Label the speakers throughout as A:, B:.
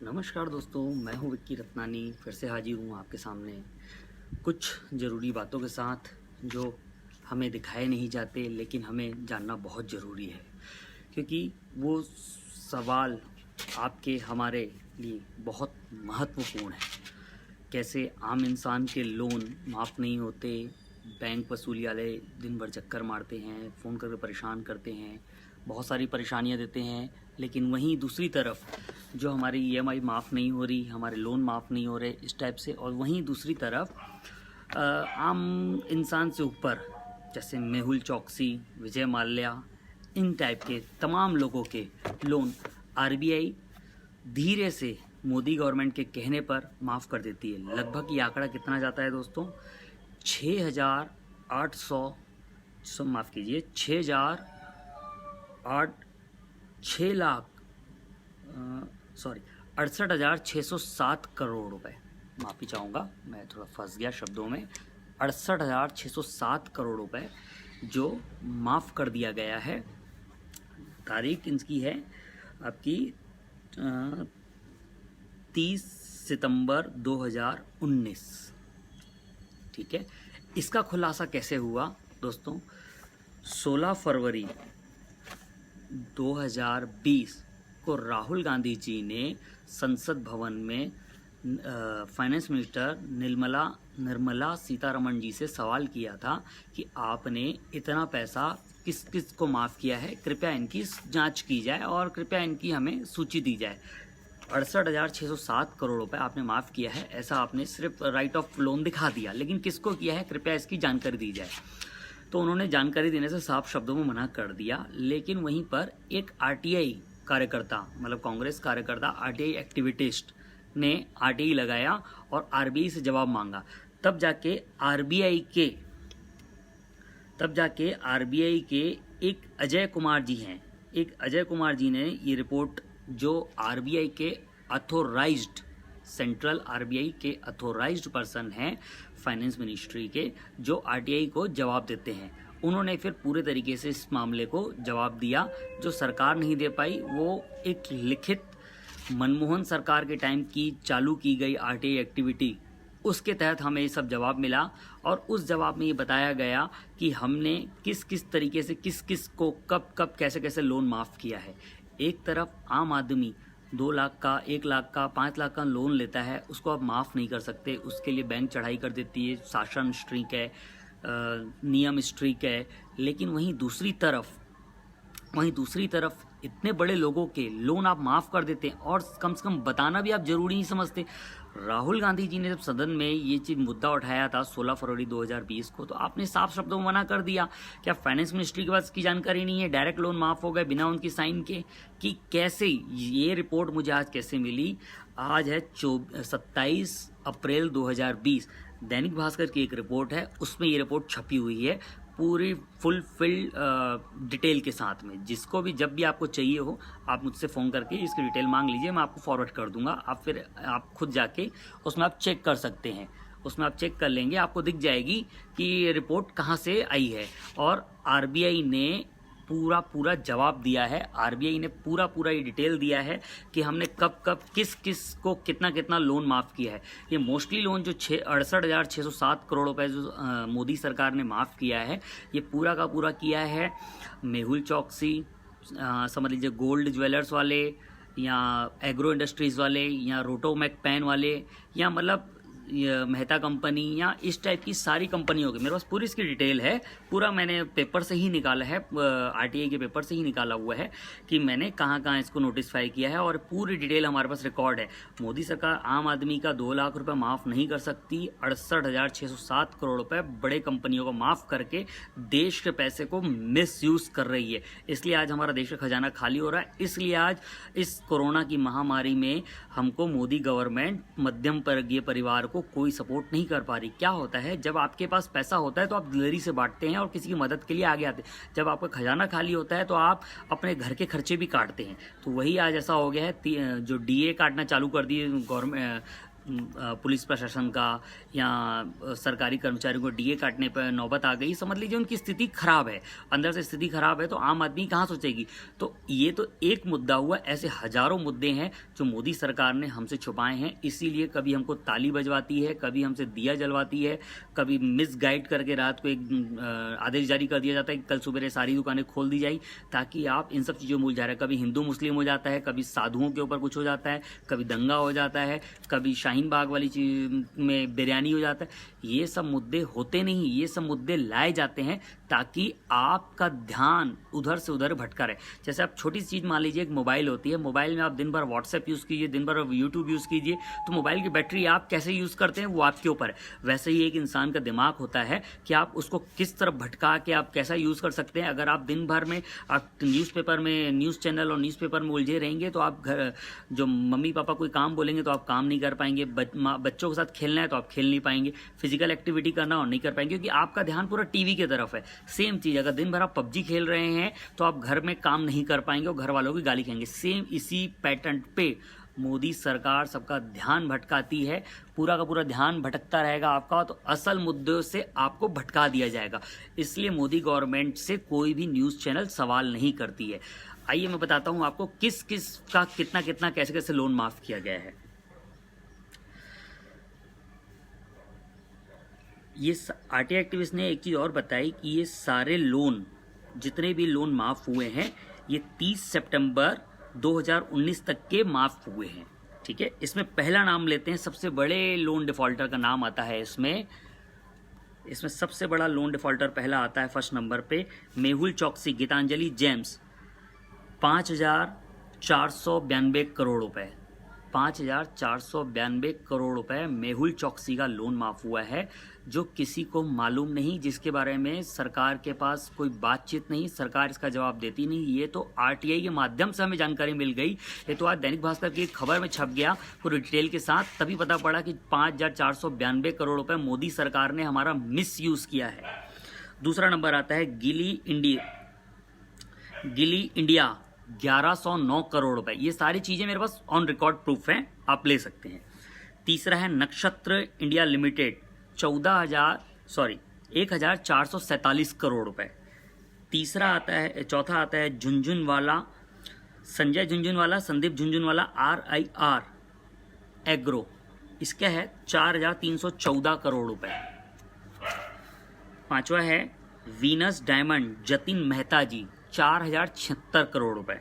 A: नमस्कार दोस्तों, मैं हूं विक्की रत्नानी। फिर से हाजिर हूं आपके सामने कुछ ज़रूरी बातों के साथ जो हमें दिखाए नहीं जाते, लेकिन हमें जानना बहुत ज़रूरी है, क्योंकि वो सवाल आपके हमारे लिए बहुत महत्वपूर्ण है। कैसे आम इंसान के लोन माफ़ नहीं होते, बैंक वसूली वाले दिन भर चक्कर मारते हैं, फ़ोन करके परेशान करते हैं, बहुत सारी परेशानियां देते हैं। लेकिन वहीं दूसरी तरफ जो हमारी ईएमआई माफ़ नहीं हो रही, हमारे लोन माफ़ नहीं हो रहे, इस टाइप से। और वहीं दूसरी तरफ आम इंसान से ऊपर जैसे मेहुल चौकसी, विजय माल्या, इन टाइप के तमाम लोगों के लोन आरबीआई धीरे से मोदी गवर्नमेंट के कहने पर माफ़ कर देती है। लगभग ये आंकड़ा कितना जाता है दोस्तों? 6,800 माफ़ कीजिए 6 लाख 68,607 करोड़ रुपए। माफ़ी चाहूँगा, मैं थोड़ा फंस गया शब्दों में। 68,607 करोड़ रुपए जो माफ़ कर दिया गया है। तारीख इनकी है आपकी 30 सितंबर 2019। ठीक है, इसका खुलासा कैसे हुआ दोस्तों? 16 फरवरी 2020 को राहुल गांधी जी ने संसद भवन में फाइनेंस मिनिस्टर निर्मला सीतारमण जी से सवाल किया था कि आपने इतना पैसा किस किस को माफ़ किया है, कृपया इनकी जांच की जाए और कृपया इनकी हमें सूची दी जाए। 68,607 करोड़ रुपए आपने माफ़ किया है, ऐसा आपने सिर्फ राइट ऑफ लोन दिखा दिया, लेकिन किसको किया है, कृपया इसकी जानकारी दी जाए। तो उन्होंने जानकारी देने से साफ शब्दों में मना कर दिया। लेकिन वहीं पर एक आरटीआई कार्यकर्ता, मतलब कांग्रेस कार्यकर्ता, आरटीआई एक्टिविस्ट ने आरटीआई लगाया और आरबीआई से जवाब मांगा। तब जाके आरबीआई के एक अजय कुमार जी हैं, एक अजय कुमार जी ने ये रिपोर्ट, जो आरबीआई के अथोराइज्ड, सेंट्रल आरबीआई के अथोराइज्ड पर्सन हैं फाइनेंस मिनिस्ट्री के, जो आरटीआई को जवाब देते हैं, उन्होंने फिर पूरे तरीके से इस मामले को जवाब दिया। जो सरकार नहीं दे पाई, वो एक लिखित मनमोहन सरकार के टाइम की चालू की गई आरटीआई एक्टिविटी, उसके तहत हमें ये सब जवाब मिला। और उस जवाब में ये बताया गया कि हमने किस किस तरीके से किस किस को कब कब कैसे कैसे लोन माफ़ किया है। एक तरफ आम आदमी 2 लाख का, 1 लाख का, 5 लाख का लोन लेता है, उसको आप माफ़ नहीं कर सकते, उसके लिए बैंक चढ़ाई कर देती है, शासन स्ट्रिक्ट है, नियम स्ट्रिक्ट है। लेकिन वहीं दूसरी तरफ इतने बड़े लोगों के लोन आप माफ़ कर देते हैं, और कम से कम बताना भी आप जरूरी नहीं समझते। राहुल गांधी जी ने जब सदन में ये चीज़ मुद्दा उठाया था 16 फरवरी 2020 को, तो आपने साफ शब्दों में मना कर दिया। क्या फाइनेंस मिनिस्ट्री के पास की जानकारी नहीं है, डायरेक्ट लोन माफ़ हो गए बिना उनकी साइन के? कि कैसे ये रिपोर्ट मुझे आज कैसे मिली? आज है 27 अप्रैल 2020, दैनिक भास्कर की एक रिपोर्ट है, उसमें ये रिपोर्ट छपी हुई है पूरी फुलफिल डिटेल के साथ में। जिसको भी जब भी आपको चाहिए हो, आप मुझसे फ़ोन करके इसकी डिटेल मांग लीजिए, मैं आपको फॉरवर्ड कर दूंगा। आप खुद जाके उसमें आप चेक कर सकते हैं, उसमें आप चेक कर लेंगे, आपको दिख जाएगी कि ये रिपोर्ट कहाँ से आई है। और आरबीआई ने पूरा जवाब दिया है, आरबीआई ने पूरा ये डिटेल दिया है कि हमने कब कब किस किस को कितना कितना लोन माफ़ किया है। ये मोस्टली लोन जो 68,607 करोड़ रुपए जो मोदी सरकार ने माफ़ किया है, ये पूरा का पूरा किया है मेहुल चौकसी, समझ लीजिए गोल्ड ज्वेलर्स वाले, या एग्रो इंडस्ट्रीज़ वाले, या रोटोमैक पेन वाले, या मतलब मेहता कंपनी, या इस टाइप की सारी कंपनियों के, मेरे पास पूरी इसकी डिटेल है। पूरा मैंने पेपर से ही निकाला है, आरटीआई के पेपर से ही निकाला हुआ है कि मैंने कहाँ कहाँ इसको नोटिफाई किया है, और पूरी डिटेल हमारे पास रिकॉर्ड है। मोदी सरकार आम आदमी का 2 लाख रुपए माफ़ नहीं कर सकती, 68,607 करोड़ रुपए बड़े कंपनियों को माफ़ करके देश के पैसे को मिसयूज़ कर रही है। इसलिए आज हमारा देश का खजाना खाली हो रहा है। इसलिए आज इस कोरोना की महामारी में हमको मोदी गवर्नमेंट मध्यम वर्गीय परिवार को कोई सपोर्ट नहीं कर पा रही। क्या होता है, जब आपके पास पैसा होता है तो आप दिलगी से बांटते हैं और किसी की मदद के लिए आगे आते हैं। जब आपका खजाना खाली होता है तो आप अपने घर के खर्चे भी काटते हैं। तो वही आज ऐसा हो गया है, जो डीए काटना चालू कर दिए गवर्नमेंट, पुलिस प्रशासन का या सरकारी कर्मचारियों को डीए काटने पर नौबत आ गई, समझ लीजिए उनकी स्थिति खराब है, अंदर से स्थिति खराब है, तो आम आदमी कहाँ सोचेगी। तो ये तो एक मुद्दा हुआ, ऐसे हजारों मुद्दे हैं जो मोदी सरकार ने हमसे छुपाए हैं। इसीलिए कभी हमको ताली बजवाती है, कभी हमसे दिया जलवाती है, कभी मिसगाइड करके रात को एक आदेश जारी कर दिया जाता है कि कल सुबह सारी दुकानें खोल दी जाए, ताकि आप इन सब चीज़ों में उलझा रहे। कभी हिंदू मुस्लिम हो जाता है, कभी साधुओं के ऊपर कुछ हो जाता है, कभी दंगा हो जाता है, कभी शाहीन बाग वाली चीज में बिरयानी हो जाता है। ये सब मुद्दे होते नहीं, ये सब मुद्दे लाए जाते हैं ताकि आपका ध्यान उधर से उधर भटका रहे। जैसे आप छोटी सी चीज़ मान लीजिए, एक मोबाइल होती है, मोबाइल में आप दिन भर व्हाट्सएप यूज़ कीजिए, दिन भर यूट्यूब यूज़ कीजिए, तो मोबाइल की बैटरी आप कैसे यूज़ करते हैं वो आपके ऊपर है। वैसे ही एक इंसान का दिमाग होता है कि आप उसको किस तरफ भटका के आप कैसा यूज़ कर सकते हैं। अगर आप दिन भर में आप न्यूज़पेपर में, न्यूज़ चैनल और न्यूज़पेपर में उलझे रहेंगे तो आप घर जो मम्मी पापा कोई काम बोलेंगे तो आप काम नहीं कर पाएंगे, बच्चों के साथ खेलना है तो आप खेल नहीं पाएंगे, फिजिकल एक्टिविटी करना और नहीं कर पाएंगे, क्योंकि आपका ध्यान पूरा टीवी की तरफ है। सेम चीज़, अगर दिन भर आप पबजी खेल रहे हैं तो आप घर में काम नहीं कर पाएंगे और घर वालों की गाली खाएंगे। सेम इसी पैटर्न पे मोदी सरकार सबका ध्यान भटकाती है, पूरा का पूरा ध्यान भटकता रहेगा आपका, तो असल मुद्दों से आपको भटका दिया जाएगा। इसलिए मोदी गवर्नमेंट से कोई भी न्यूज़ चैनल सवाल नहीं करती है। आइए मैं बताता हूं आपको किस किस का कितना कितना कैसे कैसे लोन माफ किया गया है। ये आरटीआई एक्टिविस्ट ने एक चीज़ और बताई कि ये सारे लोन, जितने भी लोन माफ़ हुए हैं, ये 30 सितंबर 2019 तक के माफ़ हुए हैं। ठीक है, इसमें पहला नाम लेते हैं, सबसे बड़े लोन डिफ़ॉल्टर का नाम आता है इसमें सबसे बड़ा लोन डिफ़ॉल्टर पहला आता है फर्स्ट नंबर पे, मेहुल चौकसी, गीतांजलि जेम्स, 5,492 करोड़ रुपए, 5,492 करोड़ रुपए मेहुल चौकसी का लोन माफ हुआ है, जो किसी को मालूम नहीं, जिसके बारे में सरकार के पास कोई बातचीत नहीं, सरकार इसका जवाब देती नहीं। ये तो आरटीआई के माध्यम से हमें जानकारी मिल गई। ये तो आज दैनिक भास्कर की एक खबर में छप गया पूरी डिटेल के साथ, तभी पता पड़ा कि 5,492 करोड़ रुपए मोदी सरकार ने हमारा मिस यूज किया है। दूसरा नंबर आता है गिली इंडिया 1109 करोड़ रुपए। ये सारी चीजें मेरे पास ऑन रिकॉर्ड प्रूफ हैं, आप ले सकते हैं। तीसरा है नक्षत्र इंडिया लिमिटेड, 1,447 करोड़ रुपए। चौथा आता है झुंझुनवाला, संजय झुंझुनवाला, संदीप झुंझुनवाला RIR एग्रो, इसका है 4,314 करोड़ रुपए। पांचवा है वीनस डायमंड, जतिन मेहता जी, 4,076 करोड़ रुपए।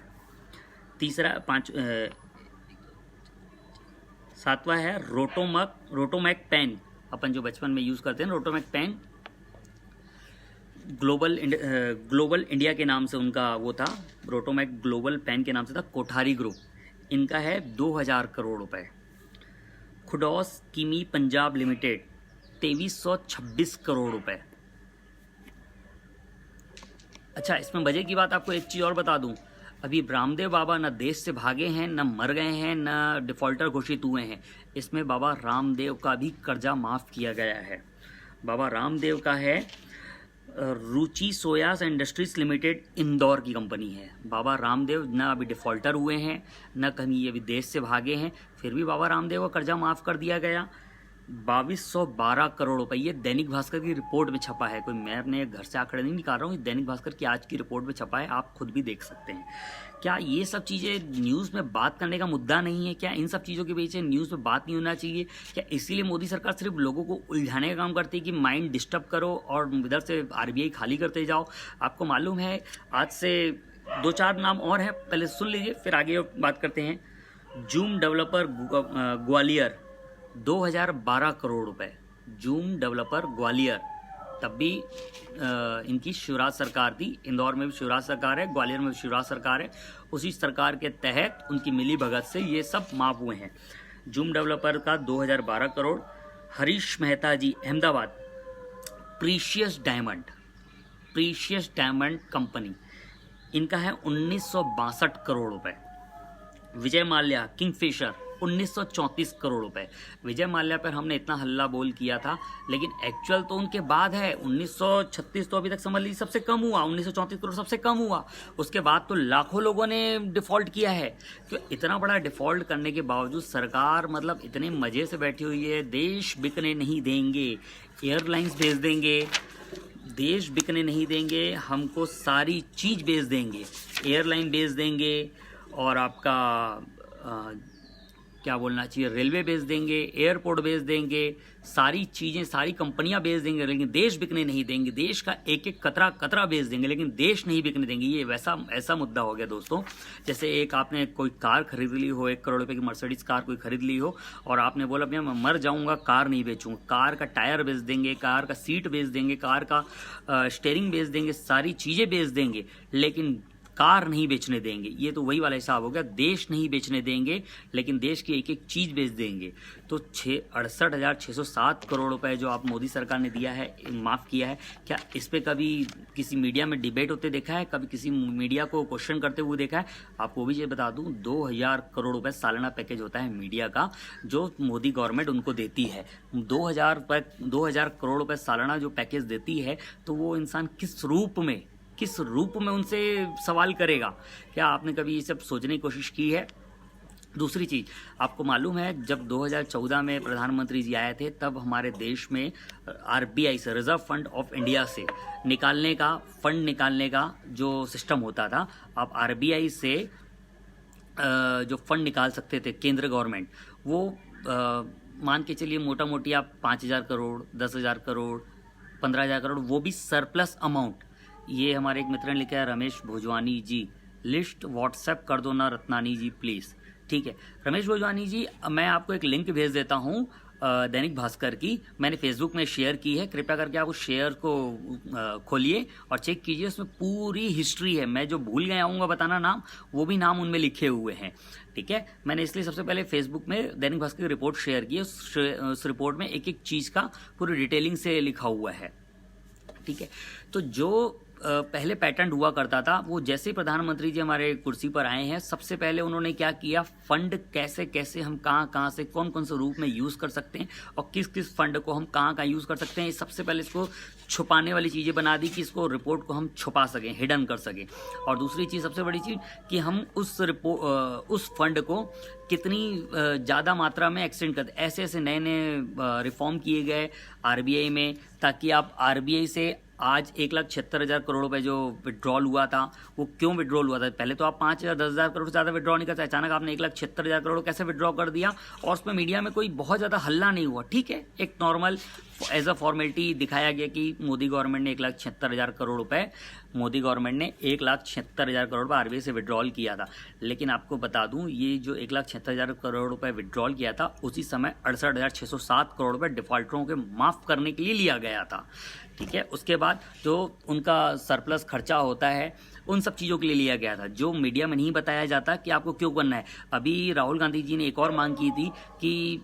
A: सातवां है रोटोमैक पेन, अपन जो बचपन में यूज करते हैं रोटोमैक पेन, ग्लोबल इंडिया के नाम से उनका वो था, रोटोमैक ग्लोबल पेन के नाम से था, कोठारी ग्रुप, इनका है 2,000 करोड़ रुपए। खुडॉस किमी पंजाब लिमिटेड, 2,326 करोड़ रुपए। अच्छा, इसमें मजे की बात आपको एक चीज़ और बता दूं, अभी रामदेव बाबा न देश से भागे हैं, न मर गए हैं, न डिफॉल्टर घोषित हुए हैं। इसमें बाबा रामदेव का भी कर्जा माफ़ किया गया है। बाबा रामदेव का है रुचि सोयास इंडस्ट्रीज लिमिटेड, इंदौर की कंपनी है। बाबा रामदेव न अभी डिफॉल्टर हुए हैं, न कहीं ये अभी देश से भागे हैं, फिर भी बाबा रामदेव का कर्जा माफ़ कर दिया गया। 2,212 करोड़ रुपए, ये दैनिक भास्कर की रिपोर्ट में छपा है, कोई मैं अपने घर से आंकड़े नहीं निकाल रहा हूँ, दैनिक भास्कर की आज की रिपोर्ट में छपा है, आप खुद भी देख सकते हैं। क्या ये सब चीज़ें न्यूज़ में बात करने का मुद्दा नहीं है? क्या इन सब चीज़ों के पीछे न्यूज़ में बात नहीं होना चाहिए? क्या इसीलिए मोदी सरकार सिर्फ लोगों को उलझाने का काम करती है कि माइंड डिस्टर्ब करो और इधर से RBI खाली करते जाओ? आपको मालूम है, आज से 2-4 नाम और हैं, पहले सुन लीजिए फिर आगे बात करते हैं। जूम डेवलपर ग्वालियर, 2,012 करोड़ रुपए। जूम डेवलपर ग्वालियर, तब भी इनकी शिवराज सरकार थी, इंदौर में भी शिवराज सरकार है, ग्वालियर में भी शिवराज सरकार है, उसी सरकार के तहत उनकी मिली भगत से ये सब माफ हुए हैं। जूम डेवलपर का 2,012 करोड़। हरीश मेहता जी, अहमदाबाद, प्रीशियस डायमंड कंपनी, इनका है 1,962 करोड़ रुपए। विजय माल्या, किंगफिशर, 1934 करोड़ रुपए। विजय माल्या पर हमने इतना हल्ला बोल किया था, लेकिन एक्चुअल तो उनके बाद है। 1936 तो अभी तक समझ लीजिए सबसे कम हुआ, 1934 करोड़ सबसे कम हुआ। उसके बाद तो लाखों लोगों ने डिफॉल्ट किया है। तो इतना बड़ा डिफॉल्ट करने के बावजूद सरकार मतलब इतने मजे से बैठी हुई है। देश बिकने नहीं देंगे, एयरलाइंस भेज देंगे, देश बिकने नहीं देंगे, हमको सारी चीज़ बेच देंगे, एयरलाइन बेच देंगे, और आपका क्या बोलना चाहिए, रेलवे बेच देंगे, एयरपोर्ट बेच देंगे, सारी चीज़ें, सारी कंपनियां बेच देंगे, लेकिन देश बिकने नहीं देंगे। देश का एक एक कतरा कतरा बेच देंगे, लेकिन देश नहीं बिकने देंगे। ये वैसा ऐसा मुद्दा हो गया दोस्तों, जैसे एक आपने कोई कार खरीद ली हो, 1 करोड़ रुपए की मर्सिडीज कार कोई खरीद ली हो, और आपने बोला भैया मैं मर जाऊंगा कार नहीं बेचूंगा। कार का टायर बेच देंगे, कार का सीट बेच देंगे, कार का स्टेयरिंग बेच देंगे, सारी चीज़ें बेच देंगे, लेकिन कार नहीं बेचने देंगे। ये तो वही वाला हिसाब हो गया, देश नहीं बेचने देंगे, लेकिन देश की एक एक चीज़ बेच देंगे। तो 68,607 करोड़ रुपए जो आप मोदी सरकार ने दिया है, माफ़ किया है, क्या इस पे कभी किसी मीडिया में डिबेट होते देखा है, कभी किसी मीडिया को क्वेश्चन करते हुए देखा है? आपको भी ये बता दूं, 2,000 करोड़ रुपए सालाना पैकेज होता है मीडिया का, जो मोदी गवर्नमेंट उनको देती है। 2,000 करोड़ रुपए सालाना जो पैकेज देती है, तो वो इंसान किस रूप में उनसे सवाल करेगा? क्या आपने कभी ये सब सोचने की कोशिश की है? दूसरी चीज़, आपको मालूम है जब 2014 में प्रधानमंत्री जी आए थे, तब हमारे देश में RBI से, रिजर्व फंड ऑफ इंडिया से फंड निकालने का जो सिस्टम होता था, आप RBI से जो फंड निकाल सकते थे केंद्र गवर्नमेंट, वो मान के चलिए मोटा मोटी आप 5,000 करोड़, 10,000 करोड़, 15,000 करोड़, वो भी सरप्लस अमाउंट। ये हमारे एक मित्र ने लिखा है, रमेश भोजवानी जी, लिस्ट व्हाट्सएप कर दो ना रत्नानी जी प्लीज़। ठीक है रमेश भोजवानी जी, मैं आपको एक लिंक भेज देता हूँ दैनिक भास्कर की, मैंने फेसबुक में शेयर की है, कृपया करके आप उस शेयर को खोलिए और चेक कीजिए, उसमें पूरी हिस्ट्री है। मैं जो भूल गया हूँ बताना नाम, वो भी नाम उनमें लिखे हुए हैं। ठीक है, मैंने इसलिए सबसे पहले फेसबुक में दैनिक भास्कर की रिपोर्ट शेयर की, उस रिपोर्ट में एक एक चीज़ का पूरी डिटेलिंग से लिखा हुआ है। ठीक है, तो जो पहले पैटर्न हुआ करता था, वो जैसे प्रधानमंत्री जी हमारे कुर्सी पर आए हैं, सबसे पहले उन्होंने क्या किया, फंड कैसे कैसे हम कहाँ से कौन कौन से रूप में यूज़ कर सकते हैं, और किस किस फंड को हम कहाँ यूज़ कर सकते हैं, सबसे पहले इसको छुपाने वाली चीज़ें बना दी कि इसको रिपोर्ट को हम छुपा सकें, हिडन कर सकें। और दूसरी चीज़, सबसे बड़ी चीज़, कि हम उस फंड को कितनी ज़्यादा मात्रा में एक्सटेंड करते, ऐसे ऐसे नए नए रिफॉर्म किए गए RBI में, ताकि आप RBI से आज 1,76,000 करोड़ रुपए जो विड्रॉल हुआ था, वो क्यों विड्रॉल हुआ था? पहले तो आप 5,000 10,000 करोड़ से ज़्यादा विड्रॉ नहीं करते, अचानक आपने 1,76,000 करोड़ कैसे विड्रॉ कर दिया? और उसमें मीडिया में कोई बहुत ज़्यादा हल्ला नहीं हुआ। ठीक है, एक नॉर्मल एज अ फॉर्मेलिटी दिखाया गया कि मोदी गवर्नमेंट ने 1,76,000 करोड़ रुपए, मोदी गवर्नमेंट ने 1,76,000 करोड़ रुपए RBI से विड्रॉल किया था। लेकिन आपको बता दूं, ये जो 1,76,000 करोड़ रुपए विड्रॉल किया था, उसी समय 68,607 करोड़ रुपए डिफॉल्टरों के माफ़ करने के लिए लिया गया था। ठीक है, उसके बाद जो उनका सरप्लस खर्चा होता है, उन सब चीज़ों के लिए लिया गया था, जो मीडिया में नहीं बताया जाता कि आपको क्यों करना है। अभी राहुल गांधी जी ने एक और मांग की थी कि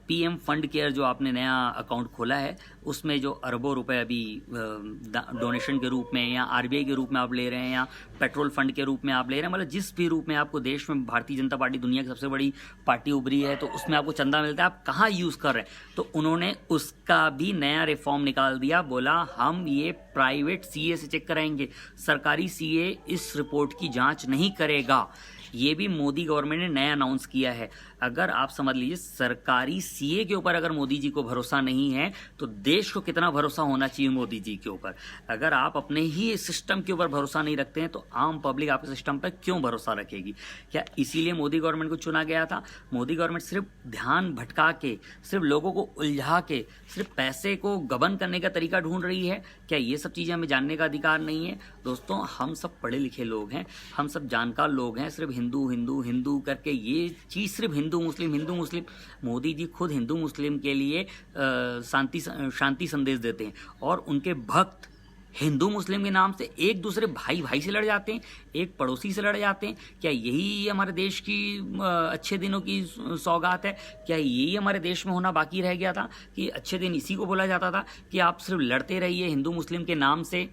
A: PM फंड केयर जो आपने नया अकाउंट खोला है, उसमें जो अरबों रुपए अभी डोनेशन के रूप में या RBI के रूप में आप ले रहे हैं, या पेट्रोल फंड के रूप में आप ले रहे हैं, मतलब जिस भी रूप में आपको देश में भारतीय जनता पार्टी दुनिया की सबसे बड़ी पार्टी उभरी है, तो उसमें आपको चंदा मिलता है, आप कहाँ यूज़ कर रहे हैं? तो उन्होंने उसका भी नया रिफॉर्म निकाल दिया, बोला हम ये प्राइवेट CA से चेक कराएंगे, सरकारी CA इस रिपोर्ट की जांच नहीं करेगा। ये भी मोदी गवर्नमेंट ने नया अनाउंस किया है। अगर आप समझ लीजिए, सरकारी CA के ऊपर अगर मोदी जी को भरोसा नहीं है, तो देश को कितना भरोसा होना चाहिए मोदी जी के ऊपर? अगर आप अपने ही सिस्टम के ऊपर भरोसा नहीं रखते हैं, तो आम पब्लिक आपके सिस्टम पर क्यों भरोसा रखेगी? क्या इसीलिए मोदी गवर्नमेंट को चुना गया था? मोदी गवर्नमेंट सिर्फ ध्यान भटका के, सिर्फ लोगों को उलझा के, सिर्फ पैसे को गबन करने का तरीका ढूंढ रही है? क्या ये सब चीज़ें हमें जानने का अधिकार नहीं है? दोस्तों, हम सब पढ़े लिखे लोग हैं, हम सब जानकार लोग हैं। सिर्फ हिंदू हिंदू हिंदू करके ये चीज़, सिर्फ हिंदू मुस्लिम, मोदी जी खुद हिंदू मुस्लिम के लिए शांति संदेश देते हैं, और उनके भक्त हिंदू मुस्लिम के नाम से एक दूसरे भाई से लड़ जाते हैं, एक पड़ोसी से लड़ जाते हैं। क्या यही हमारे देश की अच्छे दिनों की सौगात है? क्या यही हमारे देश में होना बाकी रह गया था कि अच्छे दिन इसी को बोला जाता था कि आप सिर्फ लड़ते रहिए हिंदू मुस्लिम के नाम से,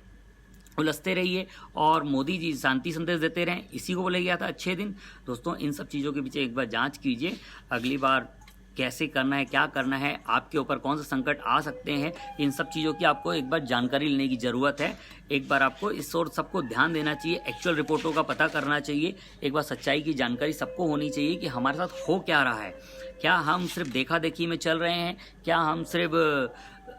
A: उलझते रहिए और मोदी जी शांति संदेश देते रहें, इसी को बोला गया था अच्छे दिन। दोस्तों इन सब चीज़ों के पीछे एक बार जांच कीजिए, अगली बार कैसे करना है, क्या करना है, आपके ऊपर कौन से संकट आ सकते हैं, इन सब चीज़ों की आपको एक बार जानकारी लेने की ज़रूरत है। एक बार आपको इस और सबको ध्यान देना चाहिए, एक्चुअल रिपोर्टों का पता करना चाहिए, एक बार सच्चाई की जानकारी सबको होनी चाहिए कि हमारे साथ हो क्या रहा है। क्या हम सिर्फ देखा देखी में चल रहे हैं, क्या हम सिर्फ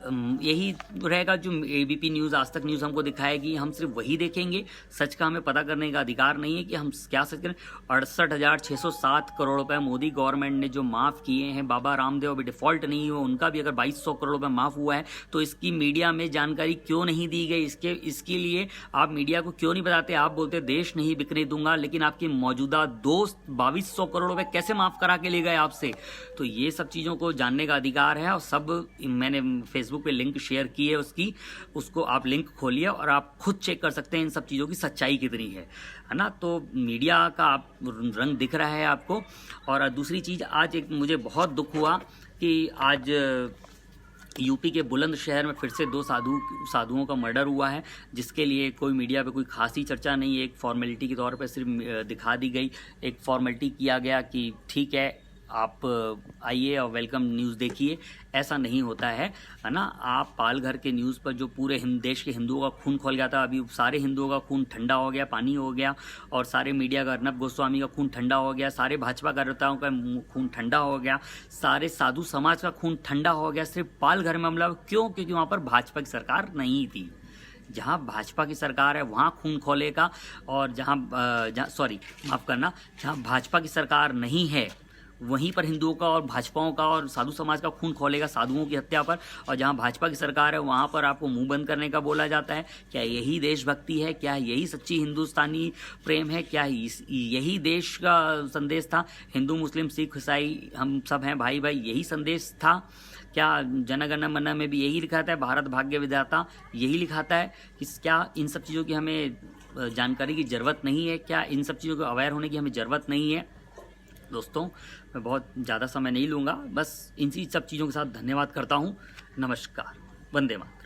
A: यही रहेगा जो एबीपी न्यूज़, आज तक न्यूज़ हमको दिखाएगी, हम सिर्फ वही देखेंगे? सच का हमें पता करने का अधिकार नहीं है कि हम क्या सच करें। 68,607 करोड़ रुपए मोदी गवर्नमेंट ने जो माफ़ किए हैं, बाबा रामदेव अभी डिफ़ॉल्ट नहीं हुआ, उनका भी अगर 2200 करोड़ रुपए माफ़ हुआ है तो इसकी मीडिया में जानकारी क्यों नहीं दी गई? इसके लिए आप मीडिया को क्यों नहीं बताते? आप बोलते देश नहीं बिकने दूंगा, लेकिन आपके मौजूदा दोस्त 2200 करोड़ रुपए कैसे माफ़ करा के ले गए आपसे? तो ये सब चीज़ों को जानने का अधिकार है और सब मैंने फेसबुक पे लिंक शेयर की है उसको आप लिंक खोलिए और आप खुद चेक कर सकते हैं इन सब चीज़ों की सच्चाई कितनी है ना। तो मीडिया का आप रंग दिख रहा है आपको। और दूसरी चीज़, आज एक मुझे बहुत दुख हुआ कि आज यूपी के बुलंदशहर में फिर से 2 साधुओं का मर्डर हुआ है, जिसके लिए कोई मीडिया पे कोई खासी चर्चा नहीं है। एक फॉर्मेलिटी के तौर पे सिर्फ दिखा दी गई, एक फॉर्मेलिटी किया गया कि ठीक है आप आइए और वेलकम न्यूज़ देखिए। ऐसा नहीं होता है ना। आप पालघर के न्यूज़ पर जो पूरे देश के हिंदुओं का खून खोल गया था, अभी सारे हिंदुओं का खून ठंडा हो गया, पानी हो गया, और सारे मीडिया का, अर्नब गोस्वामी का खून ठंडा हो गया, सारे भाजपा कार्यकर्ताओं का खून ठंडा हो गया, सारे साधु समाज का खून ठंडा हो गया। सिर्फ पालघर में मामला क्यों? क्योंकि वहाँ पर भाजपा की सरकार नहीं थी। जहाँ भाजपा की सरकार है वहाँ खून खोलेगा, और जहाँ भाजपा की सरकार नहीं है वहीं पर हिंदुओं का और भाजपाओं का और साधु समाज का खून खोलेगा, साधुओं की हत्या पर। और जहां भाजपा की सरकार है वहां पर आपको मुंह बंद करने का बोला जाता है। क्या यही देशभक्ति है? क्या यही सच्ची हिंदुस्तानी प्रेम है? क्या यही देश का संदेश था? हिंदू मुस्लिम सिख ईसाई हम सब हैं भाई भाई, यही संदेश था क्या? जनगण मन में भी यही लिखा था, भारत भाग्य विधाता यही लिखाता है कि क्या इन सब चीज़ों की हमें जानकारी की ज़रूरत नहीं है? क्या इन सब चीज़ों को अवेयर होने की हमें ज़रूरत नहीं है? दोस्तों मैं बहुत ज़्यादा समय नहीं लूँगा, बस इन सब चीज़ों के साथ धन्यवाद करता हूँ। नमस्कार, वंदे मातरम।